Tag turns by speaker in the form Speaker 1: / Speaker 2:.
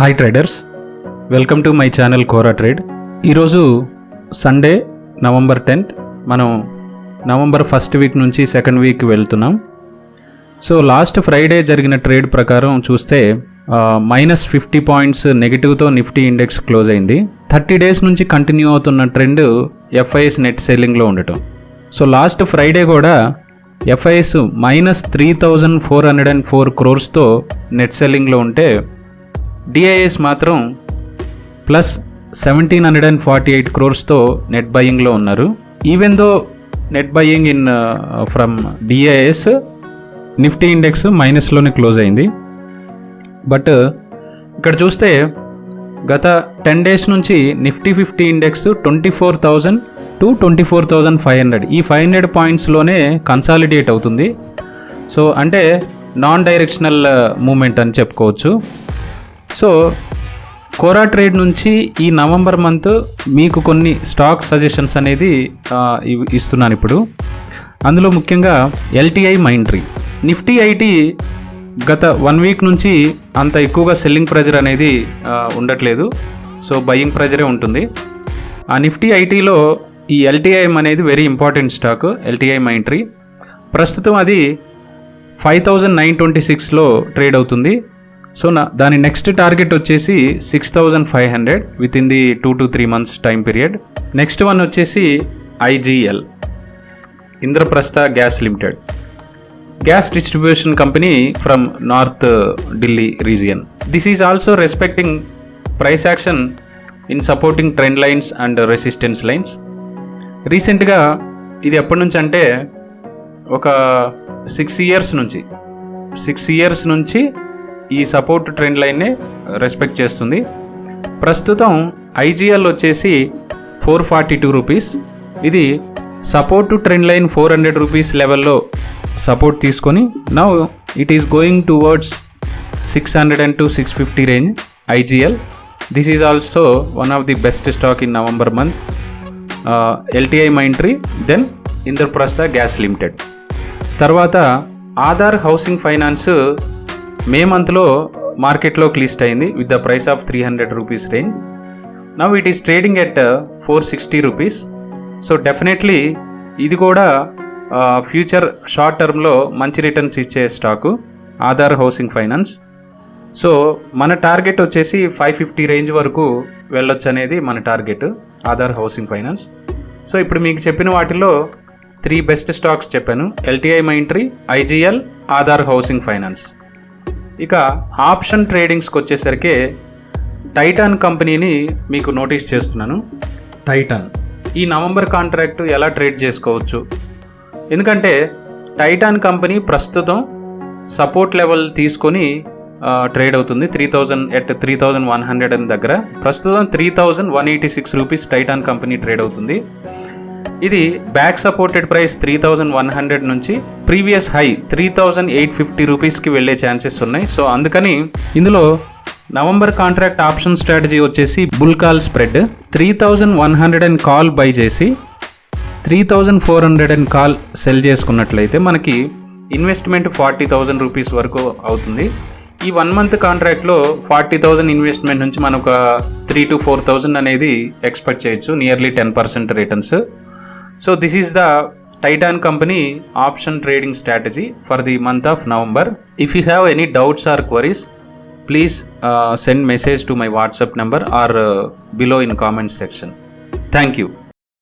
Speaker 1: Hi traders, welcome to my channel Kora trade. ఈరోజు Sunday November 10th. మనం November first week నుంచి second week వెళ్తున్నాం. So last Friday జరిగిన trade ప్రకారం చూస్తే -50 పాయింట్స్ నెగిటివ్తో నిఫ్టీ ఇండెక్స్ క్లోజ్ అయింది. 30 days నుంచి కంటిన్యూ అవుతున్న ట్రెండ్ ఎఫ్ఐఎస్ నెట్ సెల్లింగ్లో ఉండటం. సో లాస్ట్ ఫ్రైడే కూడా ఎఫ్ఐఎస్ -3,404 crores నెట్ సెల్లింగ్లో ఉంటే డిఐఎస్ మాత్రం +1,748 crores నెట్ బయింగ్లో ఉన్నారు. Even though net buying in from DIs, Nifty index మైనస్లోనే క్లోజ్ అయింది. బట్ ఇక్కడ చూస్తే గత 10 days నుంచి నిఫ్టీ 50 ఇండెక్స్ 24,000 to 24,500 ఈ 500 పాయింట్స్లోనే కన్సాలిడేట్ అవుతుంది. సో అంటే నాన్ డైరెక్షనల్ మూమెంట్ అని చెప్పుకోవచ్చు. సో కోరా ట్రేడ్ నుంచి ఈ నవంబర్ మంత్ మీకు కొన్ని స్టాక్ సజెషన్స్ అనేది ఇస్తున్నాను ఇప్పుడు. అందులో ముఖ్యంగా ఎల్టీఐ మైంట్రీ. నిఫ్టీ ఐటీ గత 1 week నుంచి అంత ఎక్కువగా సెల్లింగ్ ప్రెజర్ అనేది ఉండట్లేదు. సో బయింగ్ ప్రెజరే ఉంటుంది. ఆ నిఫ్టీ ఐటీలో ఈ ఎల్టీఐ అనేది very important stock. LTI Mindtree ప్రస్తుతం అది 5,926లో ట్రేడ్ అవుతుంది. సో దాని నెక్స్ట్ టార్గెట్ వచ్చేసి 6,500 within the 2 to 3 months time period. Next one వచ్చేసి IGL, Indraprastha gas limited, gas distribution company from north Delhi region. This is also respecting price action in supporting trend lines and resistance lines. రీసెంట్గా ఇది ఎప్పటి నుంచి అంటే ఒక 6 years నుంచి ఈ support trend లైన్నే respect చేస్తుంది. ప్రస్తుతం ఐజీఎల్ వచ్చేసి 442 rupees. ఇది సపోర్ట్ ట్రెండ్ లైన్ 400 rupees లెవెల్లో సపోర్ట్ తీసుకొని now it is going towards 600 to 650 range IGL. This is also one of the best stock in November month. LTI Mindtree, then Indraprastha gas limited. తర్వాత Aadhar housing finance May మంత్లో మార్కెట్లోకి list అయింది with the price of 300 rupees range. Now it is trading at 460 rupees. So definitely ఇది కూడా future short టర్మ్లో మంచి returns ఇచ్చే stock Aadhaar housing finance. So మన టార్గెట్ వచ్చేసి 550 రేంజ్ వరకు వెళ్ళొచ్చు అనేది మన target Aadhaar housing finance. So ఇప్పుడు మీకు చెప్పిన వాటిలో 3 బెస్ట్ స్టాక్స్ చెప్పాను: LTI Mindtree, IGL, Aadhaar housing finance. ఇక ఆప్షన్ ట్రేడింగ్స్కి వచ్చేసరికి టైటాన్ కంపెనీని మీకు నోటీస్ చేస్తున్నాను. టైటాన్ ఈ నవంబర్ కాంట్రాక్ట్ ఎలా ట్రేడ్ చేసుకోవచ్చు? ఎందుకంటే టైటాన్ కంపెనీ ప్రస్తుతం సపోర్ట్ లెవెల్ తీసుకొని ట్రేడ్ అవుతుంది 3,100 దగ్గర. ప్రస్తుతం 3,186 rupees టైటాన్ కంపెనీ ట్రేడ్ అవుతుంది. ఇది బ్యాక్ సపోర్టెడ్ ప్రైస్ 3,100 నుంచి ప్రీవియస్ హై 3,850 రూపీస్కి వెళ్ళే ఛాన్సెస్ ఉన్నాయి. సో అందుకని ఇందులో నవంబర్ కాంట్రాక్ట్ ఆప్షన్ స్ట్రాటజీ వచ్చేసి bull call spread. 3,100 call by చేసి 3,400 కాల్ సెల్ చేసుకున్నట్లయితే మనకి ఇన్వెస్ట్మెంట్ 40,000 రూపీస్ వరకు అవుతుంది. ఈ 1 month కాంట్రాక్ట్లో 40,000 ఇన్వెస్ట్మెంట్ నుంచి మనం ఒక 3,000 to 4,000 అనేది ఎక్స్పెక్ట్ చేయొచ్చు, nearly 10% returns. So this is the Titan company option trading strategy for the month of November. If you have any doubts or queries, please send message to my WhatsApp number or below in comment section. Thank you.